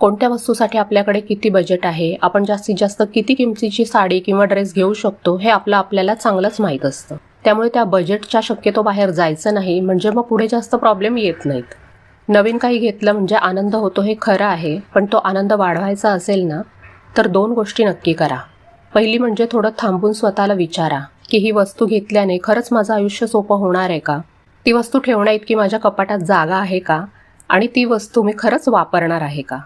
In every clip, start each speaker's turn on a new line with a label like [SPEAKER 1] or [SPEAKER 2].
[SPEAKER 1] कोणत्या वस्तूसाठी आपल्याकडे किती बजेट आहे, आपण जास्तीत जास्त किती किमतीची साडी किंवा ड्रेस घेऊ शकतो हे आपल्याला चांगलंच माहीत असतं. त्यामुळे त्या बजेटच्या शक्यतो बाहेर जायचं नाही, म्हणजे मग पुढे जास्त प्रॉब्लेम येत नाहीत. नवीन काही घेतलं म्हणजे आनंद होतो हे खरं आहे, पण तो आनंद वाढवायचा असेल ना तर 2 गोष्टी नक्की करा. पहिली म्हणजे थोडं थांबून स्वतःला विचारा की ही वस्तू घेतल्याने खरंच माझं आयुष्य सोपं होणार आहे का? ती वस्तू ठेवण्याइतकी माझ्या कपाटात जागा आहे का? आणि ती वस्तू मी खरंच वापरणार आहे का?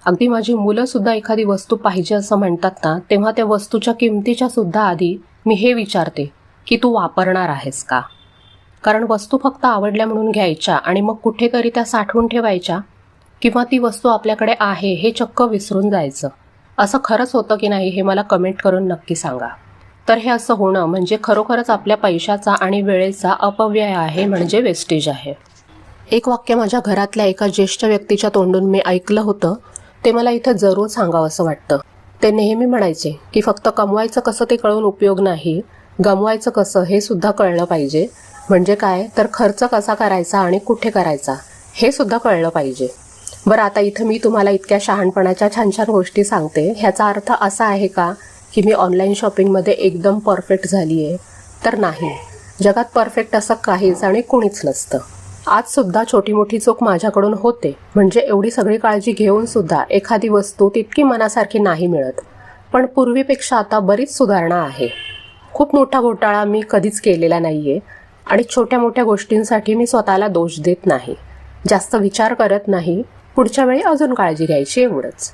[SPEAKER 1] अगदी माझी मुलंसुद्धा एखादी वस्तू पाहिजे असं म्हणतात ना, तेव्हा त्या वस्तूच्या किमतीच्या सुद्धा आधी मी हे विचारते की तू वापरणार आहेस का? कारण वस्तू फक्त आवडल्या म्हणून घ्यायच्या आणि मग कुठेतरी त्या साठवून ठेवायच्या किंवा ती वस्तू आपल्याकडे आहे हे चक्क विसरून जायचं, असं खरंच होतं की नाही हे मला कमेंट करून नक्की सांगा. तर हे असं होणं म्हणजे खरोखरच आपल्या पैशाचा आणि वेळेचा अपव्यय आहे, म्हणजे वेस्टेज आहे. एक वाक्य माझ्या घरातल्या एका ज्येष्ठ व्यक्तीच्या तोंडून मी ऐकलं होतं, ते मला इथं जरूर सांगावं असं वाटतं. ते नेहमी म्हणायचे की फक्त कमवायचं कसं ते कळून उपयोग नाही, गमवायचं कसं हे सुद्धा कळलं पाहिजे. म्हणजे काय तर खर्च कसा करायचा आणि कुठे करायचा हे सुद्धा कळलं पाहिजे. बरं, आता इथं मी तुम्हाला इतक्या शहाणपणाच्या छान छान गोष्टी सांगते, ह्याचा अर्थ असा आहे का की मी ऑनलाईन शॉपिंगमध्ये एकदम परफेक्ट झाली आहे? तर नाही. जगात परफेक्ट असं काहीच आणि कोणीच नसतं. आजसुद्धा छोटी मोठी चूक माझ्याकडून होते, म्हणजे एवढी सगळी काळजी घेऊन सुद्धा एखादी वस्तू तितकी मनासारखी नाही मिळत. पण पूर्वीपेक्षा आता बरीच सुधारणा आहे. खूप मोठा घोटाळा मी कधीच केलेला नाही आहे आणि छोट्या मोठ्या गोष्टींसाठी मी स्वतःला दोष देत नाही. जास्त विचार करत नाही, पुढच्या वेळी अजून काळजी घ्यायची, एवढंच.